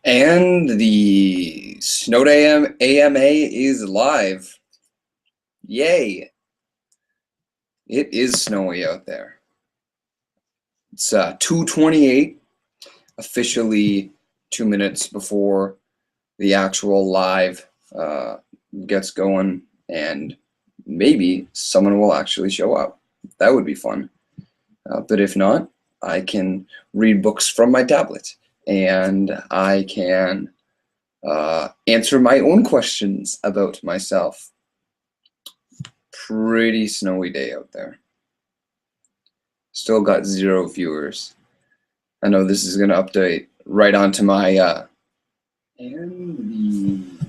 And the Snow Day AMA is live. Yay! It is snowy out there. It's 2:28, officially 2 minutes before the actual live gets going, and maybe someone will actually show up. That would be fun. But if not, I can read books from my tablet, and I can answer my own questions about myself. Pretty snowy day out there. Still got 0 viewers. I know this is gonna update right onto my and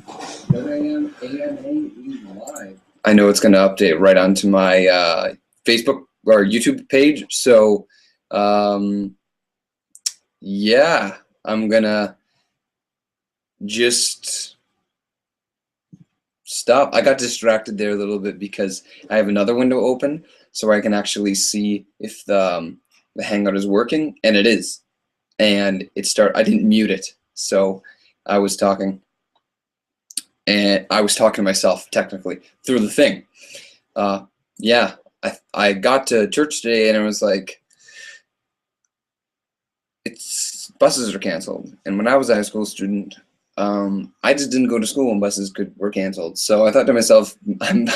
the AMA is live. I know it's gonna update right onto my Facebook or YouTube page. So yeah, I'm gonna just stop. I got distracted there a little bit because I have another window open so I can actually see if the Hangout is working, and it is. And I didn't mute it, so I was talking, and I was talking to myself technically through the thing. Yeah, I got to church today and it was like, buses are canceled. And when I was a high school student, I just didn't go to school when buses were canceled. So I thought to myself, I'm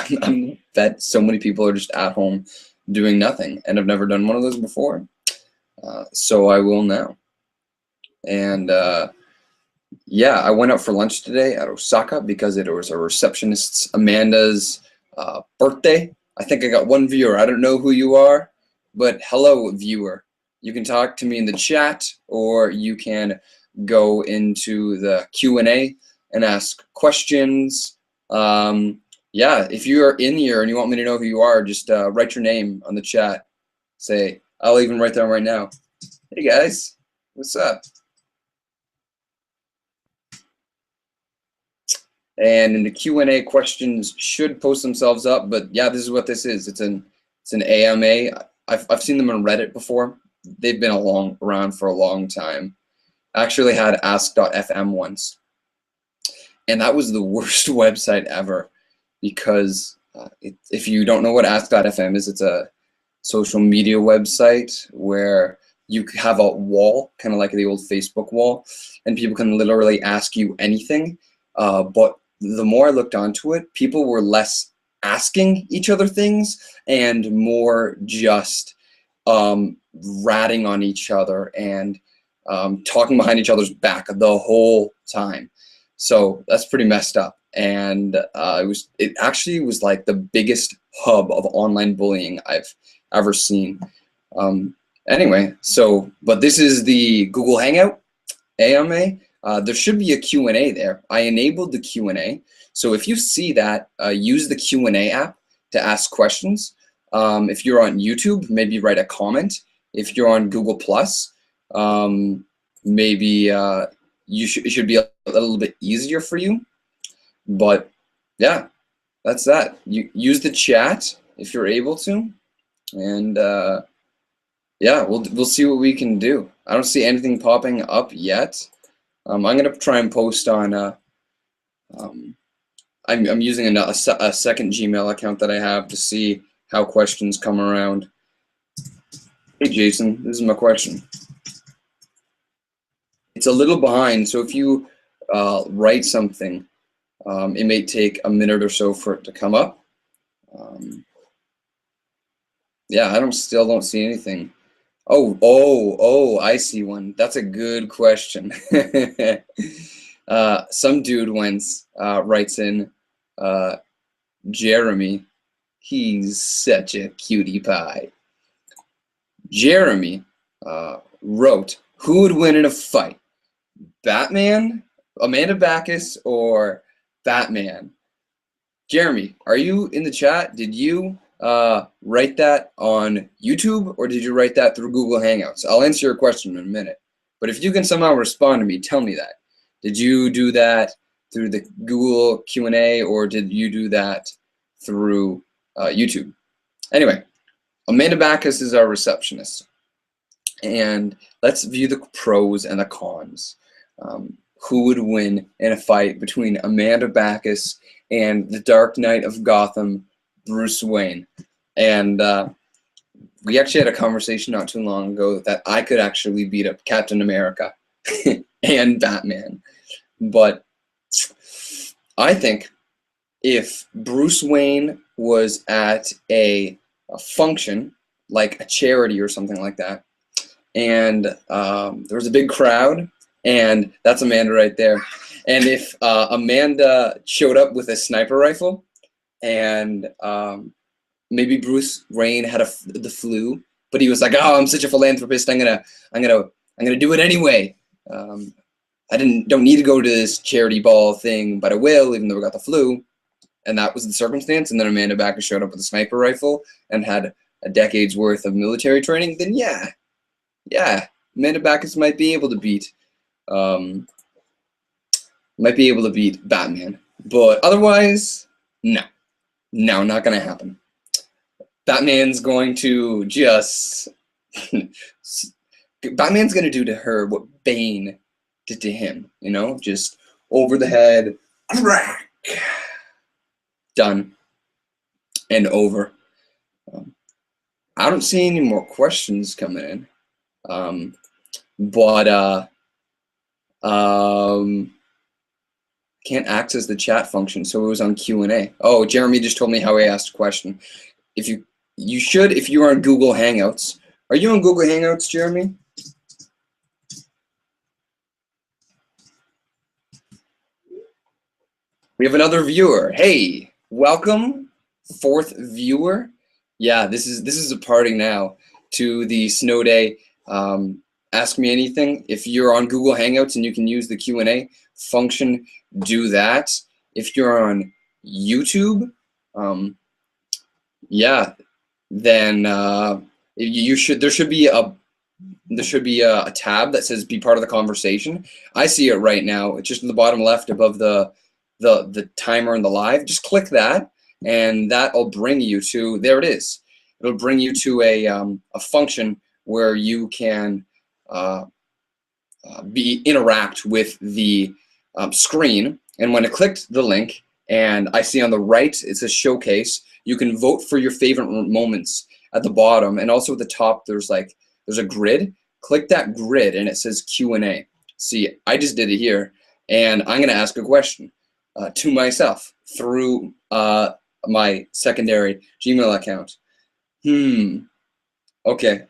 bet so many people are just at home doing nothing, and I've never done one of those before. So I will now. And yeah, I went out for lunch today at Osaka because it was a receptionist, Amanda's birthday. I think I got 1 viewer. I don't know who you are, but hello, viewer. You can talk to me in the chat, or you can go into the Q&A and ask questions. Yeah, if you are in here and you want me to know who you are, just write your name on the chat. Say, I'll even write down right now. Hey guys, what's up? And in the Q&A, questions should post themselves up. But yeah, this is what this is. It's an AMA. I've seen them on Reddit before. They've been around for a long time. I actually had ask.fm once, and that was the worst website ever because if you don't know what ask.fm is, it's a social media website where you have a wall, kind of like the old Facebook wall, and people can literally ask you anything. But the more I looked onto it, people were less asking each other things and more just ratting on each other and talking behind each other's back the whole time. So that's pretty messed up. And it actually was like the biggest hub of online bullying I've ever seen. Anyway, but this is the Google Hangout AMA. There should be a Q&A there. I enabled the Q&A. So if you see that, use the Q&A app to ask questions. If you're on YouTube, maybe write a comment. If you're on Google+, maybe it should be a little bit easier for you. But yeah, that's that. You use the chat if you're able to, and yeah, we'll see what we can do. I don't see anything popping up yet. I'm gonna try and post on. I'm using a second Gmail account that I have to see how questions come around. Hey Jason, this is my question. It's a little behind, so if you write something, it may take a minute or so for it to come up. Yeah, still don't see anything. Oh, I see one. That's a good question. Some dude once writes in, Jeremy, he's such a cutie pie. Jeremy wrote, who would win in a fight? Batman, Amanda Backus, or Batman? Jeremy, are you in the chat? Did you write that on YouTube, or did you write that through Google Hangouts? I'll answer your question in a minute. But if you can somehow respond to me, tell me that. Did you do that through the Google Q&A, or did you do that through YouTube? Anyway, Amanda Backus is our receptionist. And let's view the pros and the cons. who would win in a fight between Amanda Backus and the Dark Knight of Gotham, Bruce Wayne. And we actually had a conversation not too long ago that I could actually beat up Captain America and Batman. But I think if Bruce Wayne was at a function, like a charity or something like that, and there was a big crowd, and that's Amanda right there. And if Amanda showed up with a sniper rifle, and maybe Bruce Wayne had the flu, but he was like, "Oh, I'm such a philanthropist. I'm gonna do it anyway. I don't need to go to this charity ball thing, but I will, even though I got the flu." And that was the circumstance. And then Amanda Backus showed up with a sniper rifle and had a decade's worth of military training. Then yeah, Amanda Backus might be able to beat Batman. But otherwise, no, not gonna happen. Batman's going to just Batman's gonna do to her what Bane did to him, you know, just over the head, crack, done and over. I don't see any more questions coming in, but can't access the chat function, so it was on Q&A. Oh, Jeremy just told me how he asked a question. If you should, if you're on Google Hangouts. Are you on Google Hangouts, Jeremy? We have another viewer. Hey, welcome, fourth viewer. Yeah, this is a party now to the Snow Day Ask Me Anything. If you're on Google Hangouts and you can use the Q&A function, do that. If you're on YouTube, yeah, then there should be a tab that says "Be part of the conversation." I see it right now. It's just in the bottom left above the timer and the live. Just click that, and that'll bring you to, there it is. It'll bring you to a function where you can interact with the screen. And when I clicked the link, and I see on the right it says showcase, you can vote for your favorite moments at the bottom, and also at the top there's a grid. Click that grid, and it says Q&A. See, I just did it here, and I'm gonna ask a question to myself through my secondary Gmail account. Okay,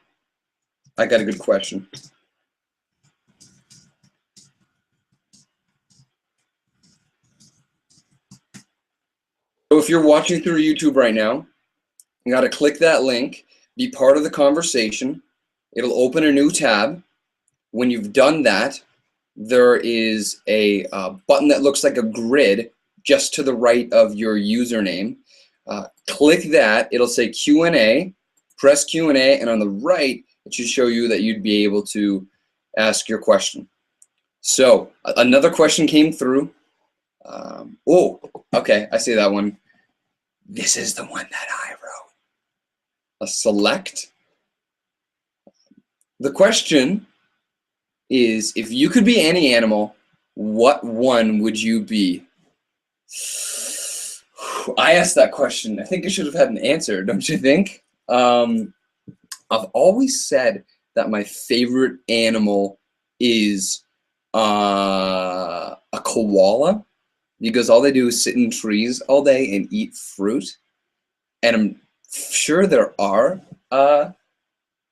I got a good question. So if you're watching through YouTube right now, you gotta click that link, be part of the conversation. It'll open a new tab. When you've done that, there is a button that looks like a grid just to the right of your username. Click that, it'll say Q&A, press Q&A, and on the right, it should show you that you'd be able to ask your question. So another question came through. Oh, okay, I see that one. This is the one that I wrote. A select. The question is, if you could be any animal, what one would you be? I asked that question. I think I should have had an answer, don't you think? I've always said that my favorite animal is a koala, because all they do is sit in trees all day and eat fruit. And I'm sure there are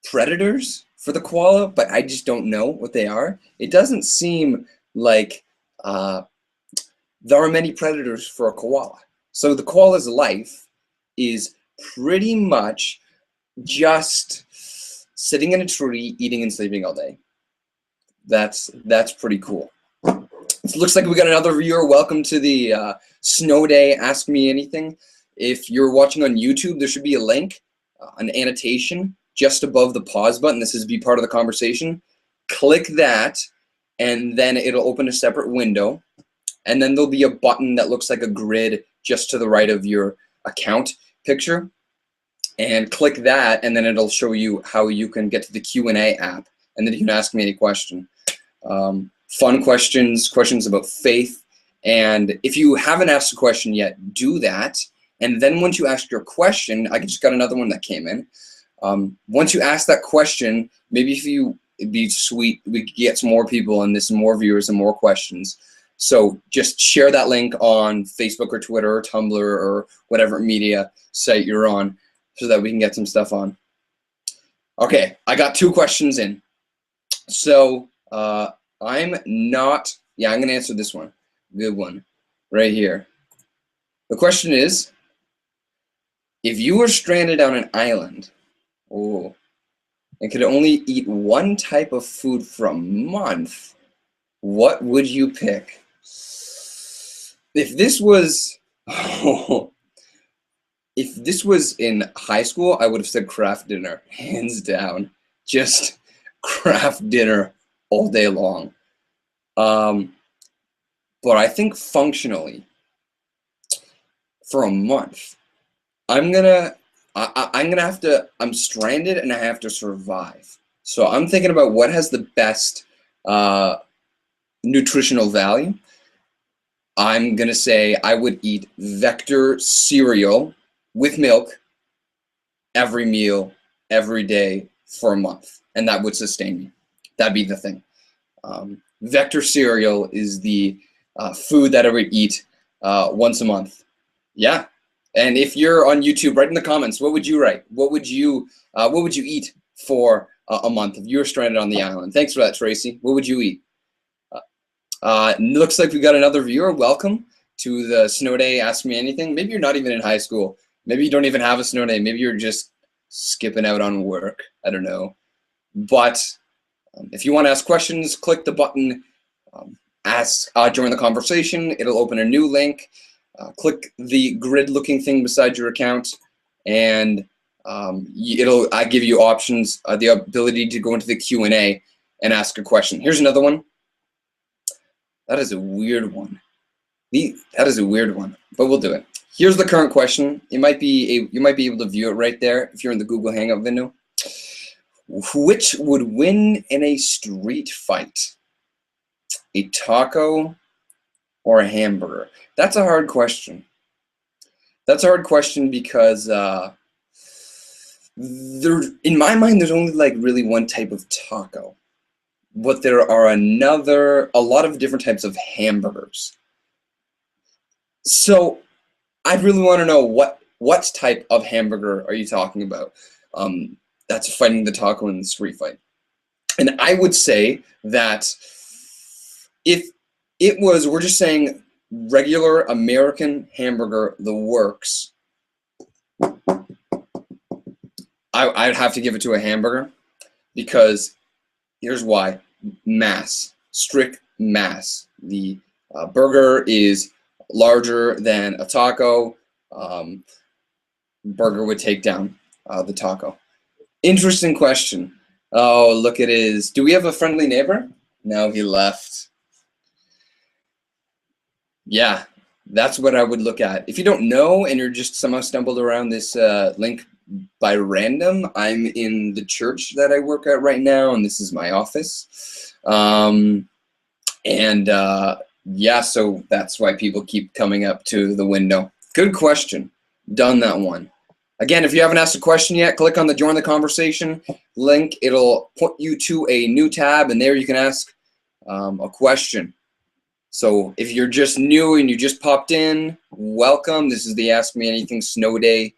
predators for the koala, but I just don't know what they are. It doesn't seem like there are many predators for a koala. So the koala's life is pretty much just sitting in a tree, eating and sleeping all day. That's pretty cool. It looks like we got another viewer. Welcome to the Snow Day Ask Me Anything. If you're watching on YouTube, there should be a link, an annotation just above the pause button. This is "Be part of the conversation." Click that, and then it'll open a separate window. And then there'll be a button that looks like a grid just to the right of your account picture. And click that, and then it'll show you how you can get to the Q&A app, and then you can ask me any question. fun questions, questions about faith. And if you haven't asked a question yet, do that. And then once you ask your question, I just got another one that came in. Once you ask that question, maybe if you, it'd be sweet, we could get some more people and this, more viewers and more questions. So just share that link on Facebook or Twitter or Tumblr or whatever media site you're on so that we can get some stuff on. Okay, I got 2 questions in. So I'm going to answer this one. Good one right here. The question is, if you were stranded on an island, and could only eat one type of food for a month, what would you pick? If this was, if this was in high school, I would have said craft dinner, hands down. Just craft dinner all day long. But I think functionally, for a month, I'm stranded and I have to survive. So I'm thinking about what has the best nutritional value. I'm gonna say I would eat Vector cereal with milk every meal, every day for a month, and that would sustain me. That'd be the thing. Vector cereal is the food that I would eat once a month. Yeah. And if you're on YouTube, write in the comments, what would you write? What would you eat for a month if you were stranded on the island? Thanks for that, Tracy. What would you eat? Looks like we got another viewer. Welcome to the Snow Day Ask Me Anything. Maybe you're not even in high school. Maybe you don't even have a snow day. Maybe you're just skipping out on work. I don't know. But if you want to ask questions, click the button, join the conversation. It'll open a new link. Click the grid-looking thing beside your account, and it'll give you options, the ability to go into the Q&A and ask a question. Here's another one. That is a weird one. That is a weird one, but we'll do it. Here's the current question. You might be able to view it right there if you're in the Google Hangout window. Which would win in a street fight? A taco or a hamburger? That's a hard question. That's a hard question because in my mind, there's only like really one type of taco, but there are a lot of different types of hamburgers. So I really want to know what type of hamburger are you talking about? That's fighting the taco in the street fight. And I would say that if it was, we're just saying regular American hamburger, the works, I'd have to give it to a hamburger because here's why. Mass, strict mass. The burger is larger than a taco. Burger would take down the taco. Interesting question. Oh, look at his. Do we have a friendly neighbor? No, he left. Yeah, that's what I would look at. If you don't know and you're just somehow stumbled around this link by random, I'm in the church that I work at right now, and this is my office. Yeah, so that's why people keep coming up to the window. Good question. Done that one. Again, if you haven't asked a question yet, click on the Join the Conversation link. It'll put you to a new tab, and there you can ask a question. So if you're just new and you just popped in, welcome. This is the Ask Me Anything Snow Day.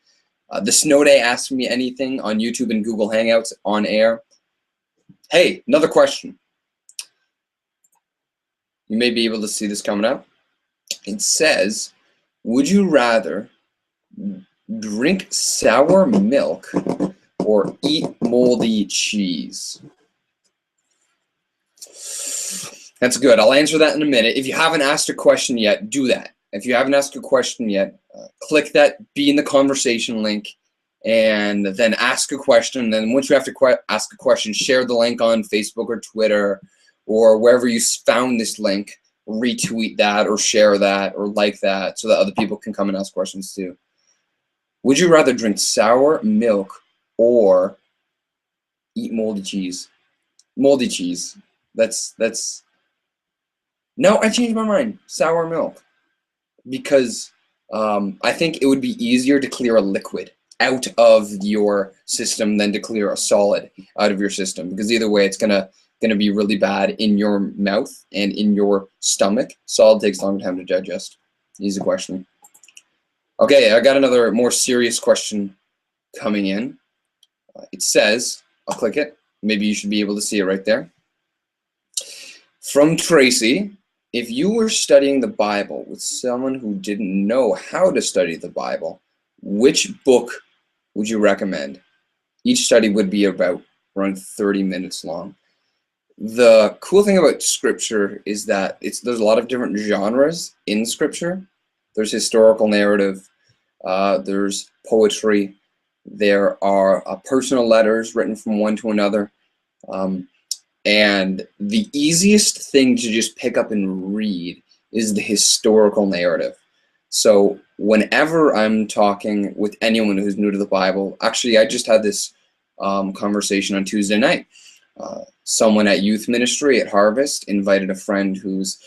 The Snow Day Ask Me Anything on YouTube and Google Hangouts on air. Hey, another question. You may be able to see this coming up. It says, would you rather drink sour milk or eat moldy cheese? That's good. I'll answer that in a minute. If you haven't asked a question yet, do that. If you haven't asked a question yet, click that Be in the Conversation link and then ask a question. And then once you have to ask a question, share the link on Facebook or Twitter or wherever you found this link. Retweet that or share that or like that so that other people can come and ask questions too. Would you rather drink sour milk or eat moldy cheese? Moldy cheese. That's No, I changed my mind. Sour milk. Because I think it would be easier to clear a liquid out of your system than to clear a solid out of your system. Because either way, it's gonna be really bad in your mouth and in your stomach. Solid takes a long time to digest. Easy question. Okay, I got another more serious question coming in. It says, I'll click it. Maybe you should be able to see it right there. From Tracy, if you were studying the Bible with someone who didn't know how to study the Bible, which book would you recommend? Each study would be about around 30 minutes long. The cool thing about Scripture is that there's a lot of different genres in Scripture. There's historical narrative, there's poetry, there are personal letters written from one to another. And the easiest thing to just pick up and read is the historical narrative. So whenever I'm talking with anyone who's new to the Bible, actually I just had this conversation on Tuesday night. Someone at youth ministry at Harvest invited a friend who's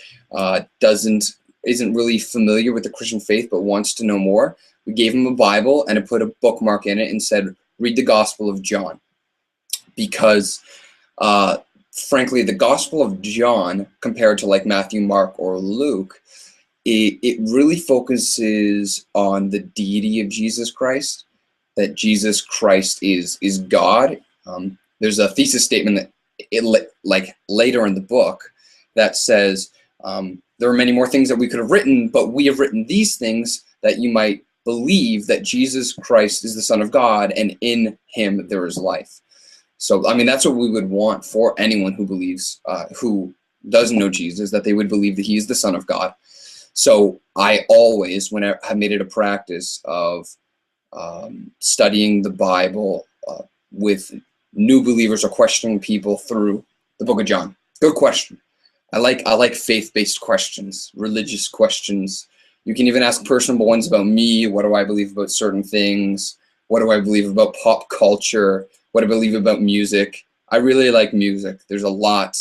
isn't really familiar with the Christian faith but wants to know more. We gave him a Bible and I put a bookmark in it and said, read the Gospel of John. Because frankly, the Gospel of John, compared to like Matthew, Mark, or Luke, it really focuses on the deity of Jesus Christ, that Jesus Christ is God. There's a thesis statement that like later in the book that says there are many more things that we could have written, but we have written these things that you might believe that Jesus Christ is the Son of God and in him there is life. So, I mean, that's what we would want for anyone who believes, who doesn't know Jesus, that they would believe that he is the Son of God. So I always, when I have made it a practice of studying the Bible with new believers or questioning people through the book of John. Good question. I like faith-based questions, religious questions. You can even ask personal ones about me. What do I believe about certain things? What do I believe about pop culture? What I believe about music. I really like music. There's a lot.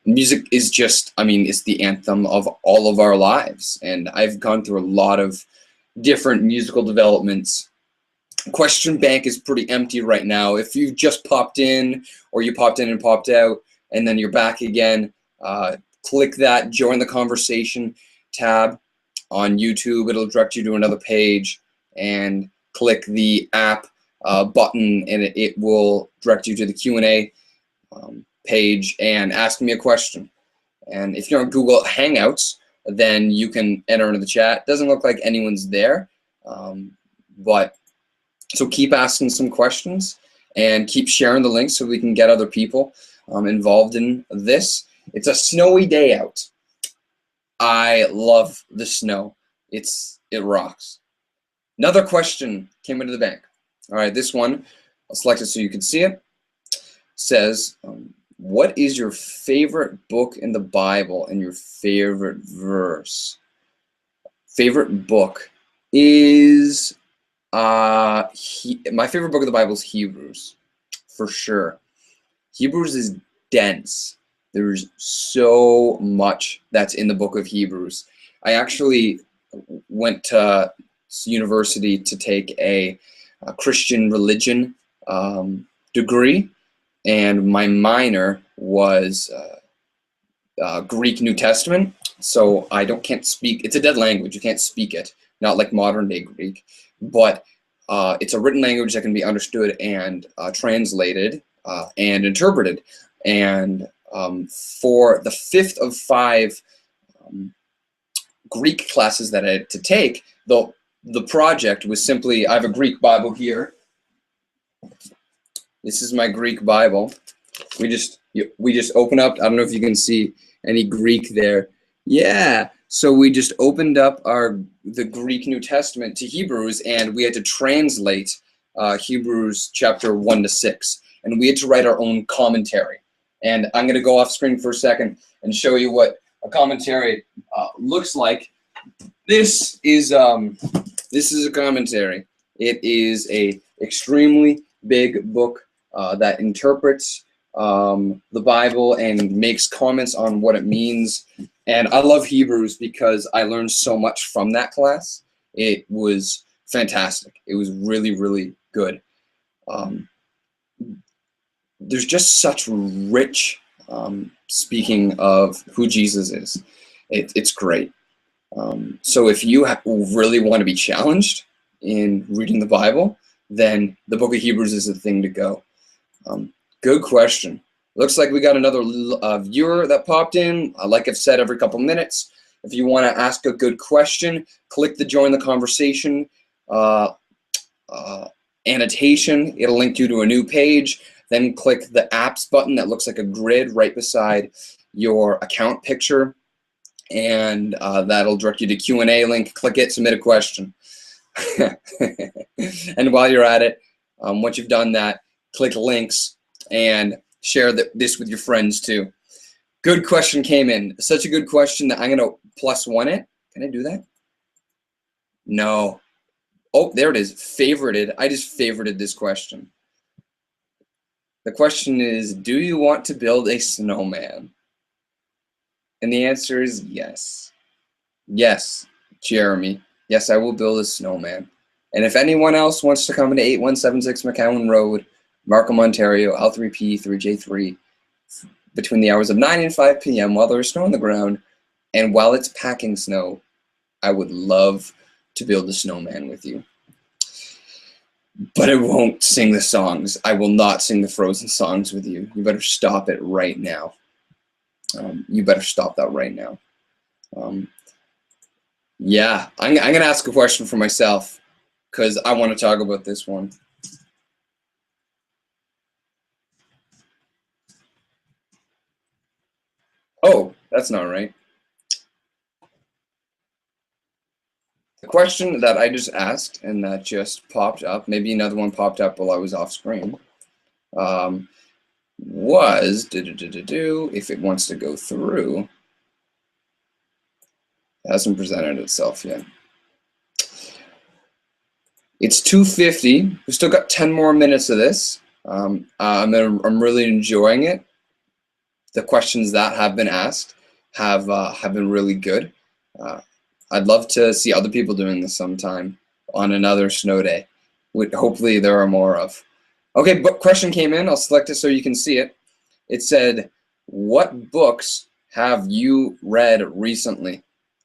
Music is just, I mean, it's the anthem of all of our lives. And I've gone through a lot of different musical developments. Question bank is pretty empty right now. If you just popped in or you popped in and popped out and then you're back again, click that join the conversation tab on YouTube. It'll direct you to another page, and click the app button and it will direct you to the Q&A page and ask me a question. And if you're on Google Hangouts, then you can enter into the chat. Doesn't look like anyone's there, but so keep asking some questions and keep sharing the links so we can get other people involved in this. It's a snowy day out. I love the snow. It rocks. Another question came into the bank. All right, this one, I'll select it so you can see it. Says, what is your favorite book in the Bible and your favorite verse? Favorite book is, my favorite book of the Bible is Hebrews, for sure. Hebrews is dense. There's so much that's in the book of Hebrews. I actually went to university to take a Christian religion degree, and my minor was Greek New Testament. So I can't speak. It's a dead language. You can't speak it. Not like modern day Greek, but it's a written language that can be understood and translated and interpreted. And for the fifth of 5 Greek classes that I had to take, the project was simply, I have a Greek Bible here. This is my Greek Bible. We just open up. I don't know if you can see any Greek there. Yeah. So we just opened up the Greek New Testament to Hebrews, and we had to translate Hebrews chapter 1 to 6, and we had to write our own commentary. And I'm going to go off screen for a second and show you what a commentary looks like. This is a commentary. It is a extremely big book that interprets the Bible and makes comments on what it means. And I love Hebrews because I learned so much from that class. It was fantastic. It was really, really good. Um, there's just such rich speaking of who Jesus is. It's great. So if you really want to be challenged in reading the Bible, then the book of Hebrews is the thing to go. Good question. Looks like we got another viewer that popped in. Like I've said, every couple minutes. If you want to ask a good question, click the join the conversation annotation. It'll link you to a new page. Then click the apps button that looks like a grid right beside your account picture. And that'll direct you to Q&A link. Click it, submit a question. And while you're at it, once you've done that, click links and share this with your friends too. Good question came in. Such a good question that I'm going to +1 it. Can I do that? No. Oh, there it is. Favorited. I just favorited this question. The question is, do you want to build a snowman? And the answer is yes. Yes, Jeremy. Yes, I will build a snowman. And if anyone else wants to come into 8176 McCowan Road, Markham, Ontario, L3P 3J3, between the hours of 9 and 5 p.m. while there is snow on the ground, and while it's packing snow, I would love to build a snowman with you. But I won't sing the songs. I will not sing the Frozen songs with you. You better stop it right now. You better stop that right now. Yeah, I'm going to ask a question for myself because I want to talk about this one. Oh, that's not right. The question that I just asked and that just popped up, maybe another one popped up while I was off screen, was, if it wants to go through, it hasn't presented itself yet. It's 2:50. We still got 10 more minutes of this. I'm really enjoying it. The questions that have been asked have been really good. I'd love to see other people doing this sometime on another snow day. Hopefully there are more of. Okay, book question came in. I'll select it so you can see it. It said, "What books have you read recently?"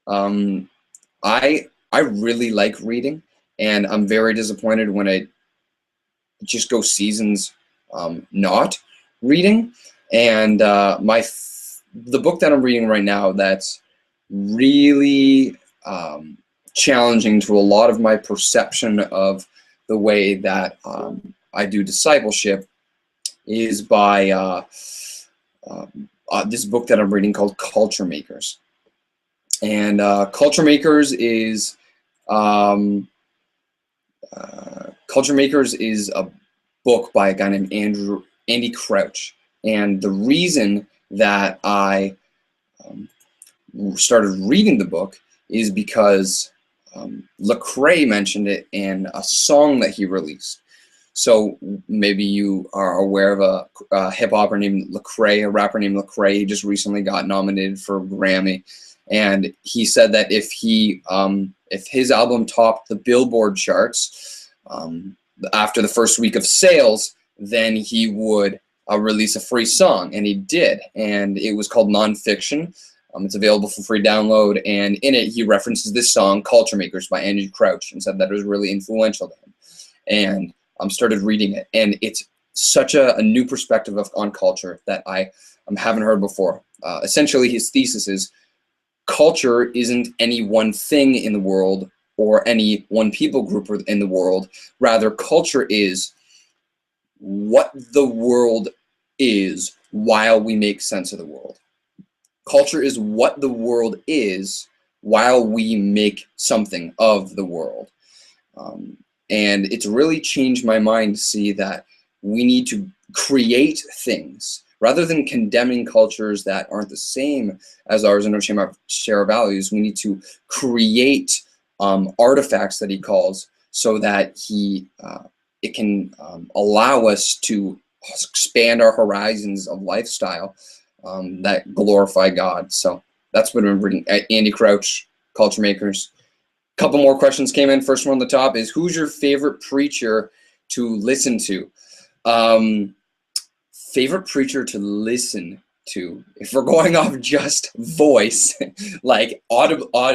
I really like reading, and I'm very disappointed when I just go seasons not reading. And the book that I'm reading right now that's really challenging to a lot of my perception of the way that I do discipleship is by this book that I'm reading called Culture Makers. And Culture Makers is a book by a guy named Andy Crouch. And the reason that I started reading the book is because Lecrae mentioned it in a song that he released. So maybe you are aware of a hip-hopper named Lecrae, a rapper named Lecrae. He just recently got nominated for a Grammy. And he said that if his album topped the Billboard charts after the first week of sales, then he would release a free song, and he did. And it was called Nonfiction. It's available for free download, and in it he references this song, Culture Makers by Andy Crouch, and said that it was really influential to him. And started reading it, and it's such a new perspective on culture that I haven't heard before. Essentially, his thesis is culture isn't any one thing in the world or any one people group in the world. Rather, culture is what the world is while we make sense of the world. Culture is what the world is while we make something of the world. And it's really changed my mind to see that we need to create things rather than condemning cultures that aren't the same as ours and don't share our values. We need to create artifacts that he calls so that it can allow us to expand our horizons of lifestyle that glorify God. So that's what I'm reading. Andy Crouch, Culture Makers. Couple more questions came in. First one on the top is, who's your favorite preacher to listen to? Favorite preacher to listen to, if we're going off just voice, like auditorily,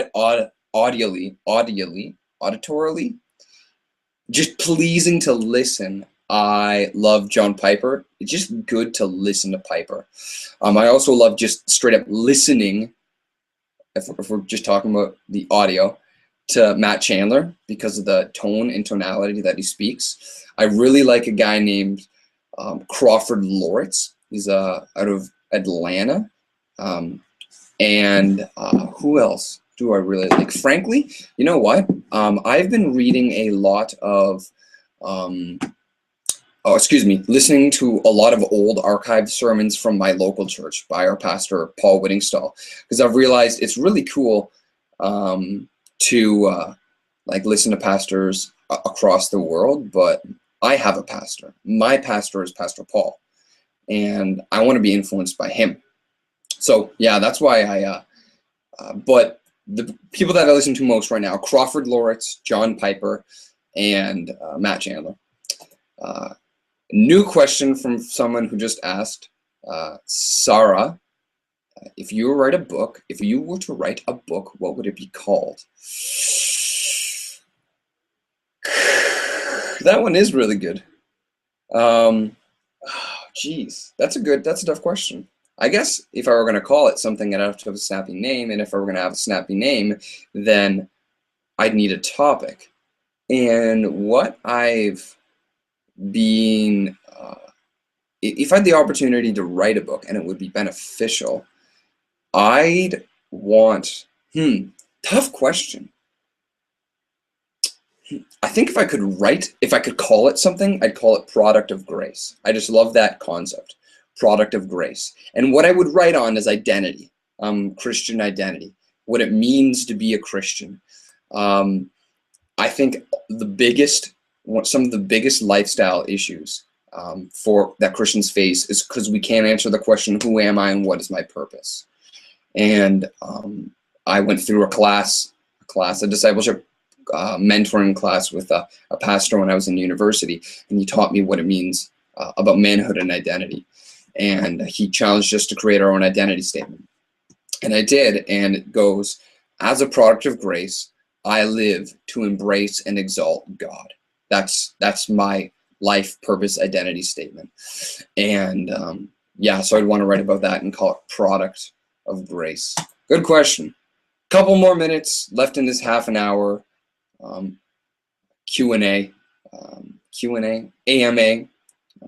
just pleasing to listen, I love John Piper. It's just good to listen to Piper. I also love just straight up listening, if we're just talking about the audio, to Matt Chandler because of the tone and tonality that he speaks. I really like a guy named Crawford Loritz. He's out of Atlanta. And who else do I really like? Frankly, you know what? I've been reading a lot of, listening to a lot of old archived sermons from my local church by our pastor, Paul Whittingstall, because I've realized it's really cool to like listen to pastors across the world, but I have a pastor. My pastor is Pastor Paul, and I want to be influenced by him. So yeah, that's why but the people that I listen to most right now, Crawford Loritz, John Piper, and Matt Chandler. New question from someone who just asked, Sarah, if you were to write a book, what would it be called? That one is really good. Geez, that's a tough question. I guess if I were going to call it something, I'd have to have a snappy name, and if I were going to have a snappy name, then I'd need a topic. And what I've been, if I had the opportunity to write a book and it would be beneficial, I'd want, tough question. I think if I could call it something, I'd call it Product of Grace. I just love that concept, Product of Grace. And what I would write on is identity, Christian identity, what it means to be a Christian. I think some of the biggest lifestyle issues for that Christians face is because we can't answer the question, who am I and what is my purpose? And I went through a discipleship mentoring class with a pastor when I was in university, and he taught me what it means about manhood and identity. And he challenged us to create our own identity statement. And I did, and it goes, as a product of grace, I live to embrace and exalt God. That's my life purpose identity statement. And so I'd want to write about that and call it Product of Grace. Good question. Couple more minutes left in this half an hour. Q&A, AMA.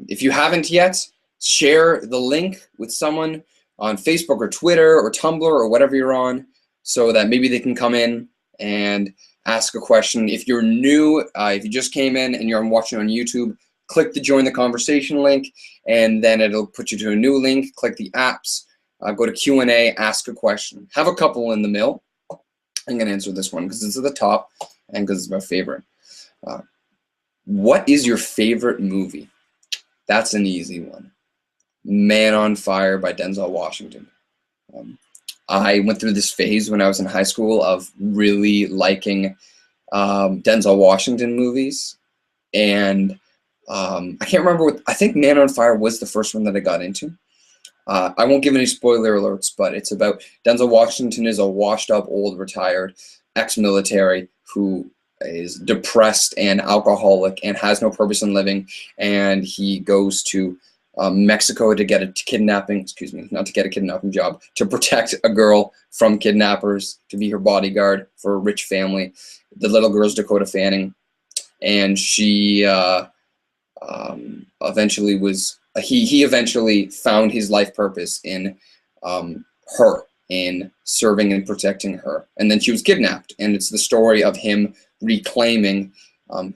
If you haven't yet, share the link with someone on Facebook or Twitter or Tumblr or whatever you're on, so that maybe they can come in and ask a question. If you're new, if you just came in and you're watching on YouTube, click the join the conversation link, and then it'll put you to a new link. Click the apps, go to Q&A, ask a question. Have a couple in the mill. I'm going to answer this one because it's at the top and because it's my favorite. What is your favorite movie? That's an easy one. Man on Fire by Denzel Washington. I went through this phase when I was in high school of really liking Denzel Washington movies, and I can't remember I think Man on Fire was the first one that I got into. I won't give any spoiler alerts, but it's about Denzel Washington is a washed up, old, retired ex-military who is depressed and alcoholic and has no purpose in living, and he goes to Mexico to get a kidnapping job, to protect a girl from kidnappers, to be her bodyguard for a rich family. The little girl's Dakota Fanning, and she eventually was, he eventually found his life purpose in her, in serving and protecting her. And then she was kidnapped, and it's the story of him reclaiming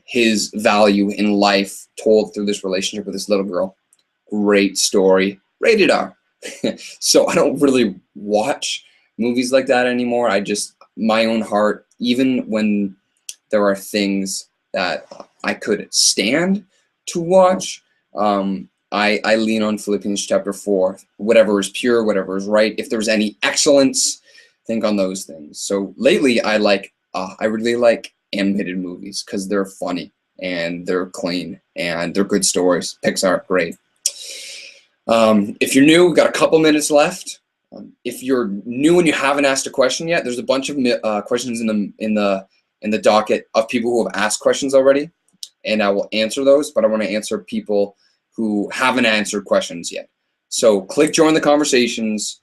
his value in life, told through this relationship with this little girl. Great story, rated R. So I don't really watch movies like that anymore. I just, my own heart, even when there are things that I could stand to watch, I lean on Philippians chapter 4. Whatever is pure, whatever is right. If there's any excellence, think on those things. So lately, I really like animated movies because they're funny and they're clean and they're good stories. Pixar, great. If you're new, we've got a couple minutes left. If you're new and you haven't asked a question yet, there's a bunch of questions in the docket of people who have asked questions already, and I will answer those. But I want to answer people who haven't answered questions yet. So click join the conversations,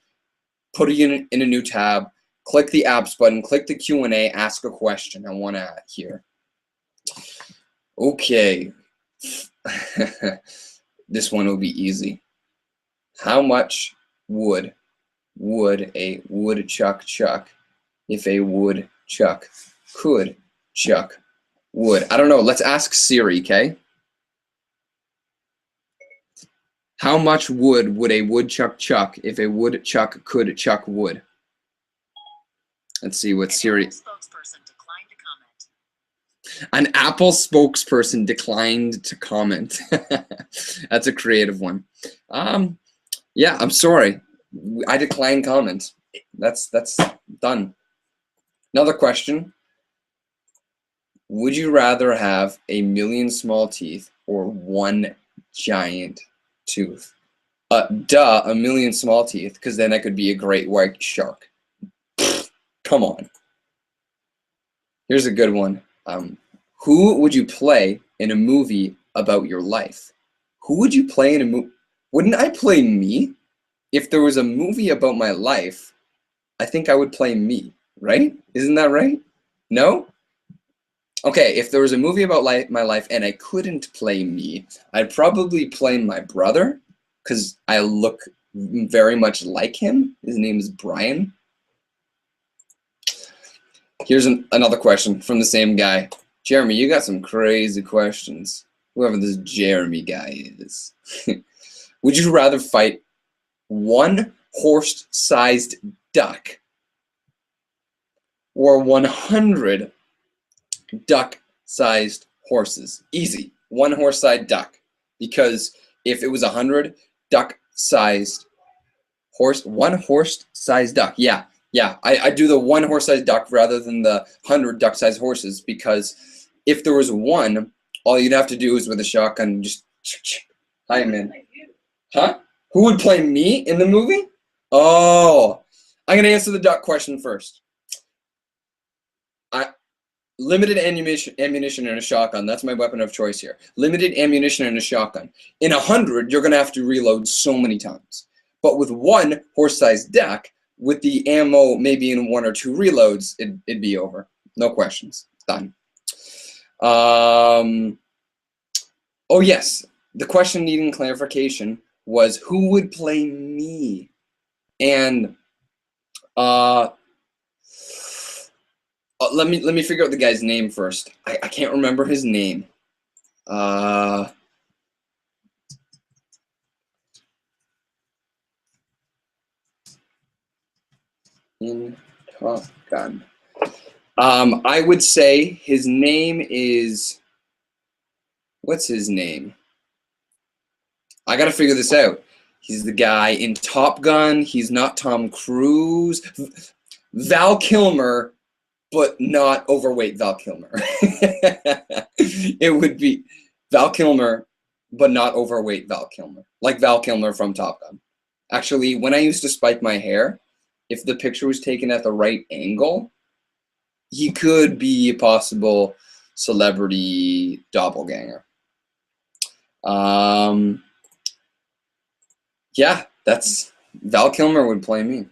put it in a new tab, click the apps button, click the Q&A, ask a question. I want to hear. Okay, this one will be easy. How much would a woodchuck chuck if a woodchuck could chuck wood? I don't know. Let's ask Siri, okay? How much wood would a woodchuck chuck if a woodchuck could chuck wood? Let's see what Siri. An Apple spokesperson declined to comment. That's a creative one. Yeah, I'm sorry. I decline comment. That's done. Another question. Would you rather have a million small teeth or one giant tooth? Duh, a million small teeth, because then I could be a great white shark. Come on. Here's a good one. Who would you play in a movie about your life? Who would you play in a movie? Wouldn't I play me? If there was a movie about my life, I think I would play me, right? Isn't that right? No? Okay, if there was a movie about my life and I couldn't play me, I'd probably play my brother because I look very much like him. His name is Brian. Here's another question from the same guy. Jeremy, you got some crazy questions. Whoever this Jeremy guy is. Would you rather fight one horse-sized duck or 100 duck-sized horses? Easy. One horse-sized duck. Because if it was 100 duck-sized horse, one horse-sized duck. Yeah. I do the one horse-sized duck rather than the 100 duck-sized horses, because if there was one, all you'd have to do is with a shotgun just hi, man. Huh? Who would play me in the movie? Oh, I'm gonna answer the duck question first. Limited ammunition and a shotgun. That's my weapon of choice here. Limited ammunition and a shotgun. In 100, you're gonna have to reload so many times. But with one horse-sized duck, with the ammo maybe in 1 or 2 reloads, it'd be over. No questions. Done. Oh yes, the question needing clarification was who would play me? And let me figure out the guy's name first. I can't remember his name. In Top Gun. I would say his name is, what's his name? I gotta figure this out. He's the guy in Top Gun. He's not Tom Cruise. Val Kilmer, but not overweight Val Kilmer. It would be Val Kilmer, but not overweight Val Kilmer. Like Val Kilmer from Top Gun. Actually, when I used to spike my hair, if the picture was taken at the right angle, he could be a possible celebrity doppelganger. Yeah, that's Val Kilmer would play me.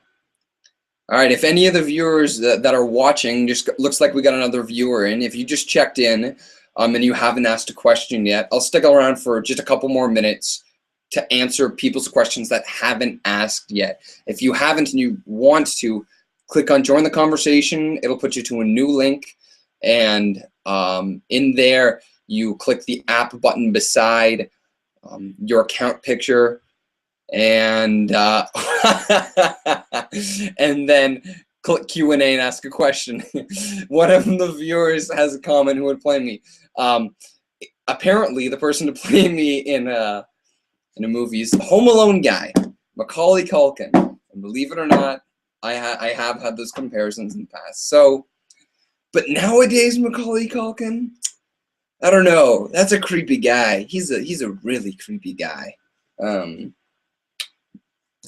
All right, if any of the viewers that are watching, just looks like we got another viewer in. If you just checked in and you haven't asked a question yet, I'll stick around for just a couple more minutes to answer people's questions that haven't asked yet. If you haven't and you want to, click on join the conversation. It'll put you to a new link, and in there you click the app button beside your account picture, and and then click Q&A and ask a question. One of the viewers has a comment who would play me. Apparently the person to play me in in a movie is the Home Alone guy, Macaulay Culkin. And believe it or not, I have had those comparisons in the past. So, but nowadays Macaulay Culkin, I don't know. That's a creepy guy. He's a really creepy guy.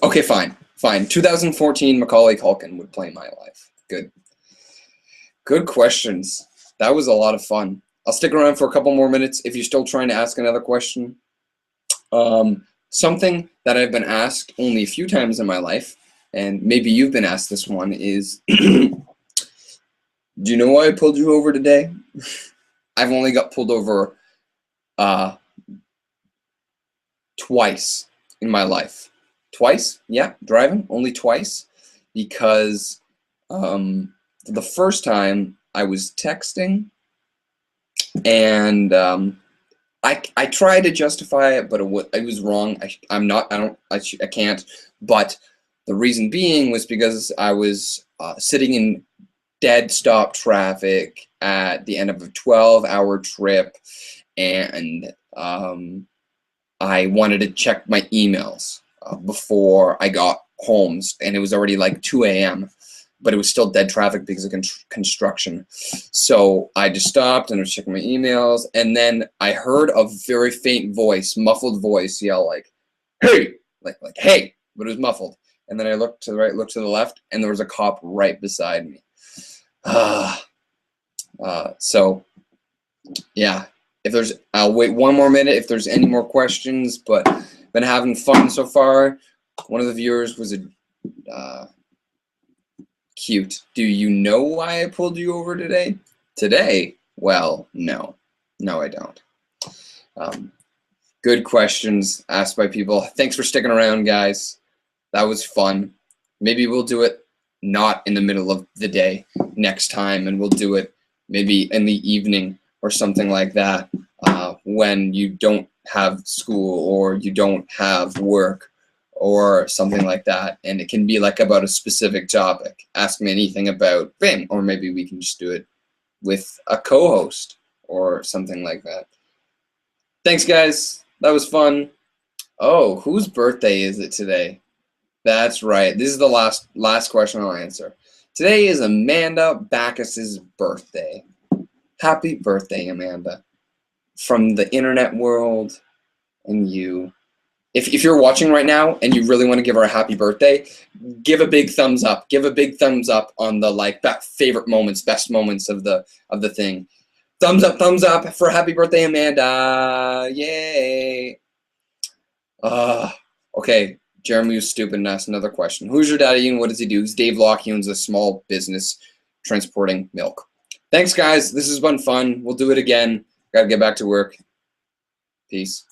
Okay, fine. 2014 Macaulay Culkin would play my life. Good questions. That was a lot of fun. I'll stick around for a couple more minutes if you're still trying to ask another question. Something that I've been asked only a few times in my life, and maybe you've been asked this one, is do you know why I pulled you over today? I've only got pulled over twice in my life. Twice? Yeah, driving only twice, because the first time I was texting, and I tried to justify it, but it was wrong. I can't. But the reason being was because I was sitting in dead stop traffic at the end of a 12-hour trip, and I wanted to check my emails before I got home, and it was already like 2 a.m., but it was still dead traffic because of construction. So I just stopped and I was checking my emails, and then I heard a very faint voice, muffled voice, yell like, "Hey!" like "Hey!" but it was muffled. And then I looked to the right, looked to the left, and there was a cop right beside me. So yeah, I'll wait one more minute if there's any more questions, but been having fun so far. One of the viewers was cute. Do you know why I pulled you over today? Today? Well, no. No, I don't. Good questions asked by people. Thanks for sticking around, guys. That was fun. Maybe we'll do it not in the middle of the day next time, and we'll do it maybe in the evening or something like that, when you don't have school or you don't have work or something like that, and it can be like about a specific topic. Ask me anything about BIM, or maybe we can just do it with a co-host or something like that. Thanks, guys. That was fun. Oh, whose birthday is it today? That's right. This is the last question I'll answer. Today is Amanda Backus's birthday. Happy birthday, Amanda. From the internet world and you. If you're watching right now and you really want to give her a happy birthday, give a big thumbs up. Give a big thumbs up on the favorite moments, best moments of the thing. Thumbs up for happy birthday, Amanda. Yay. Okay. Jeremy was stupid and asked another question. Who's your daddy and what does he do? Dave Locke. He owns a small business transporting milk. Thanks, guys. This has been fun. We'll do it again. Gotta get back to work. Peace.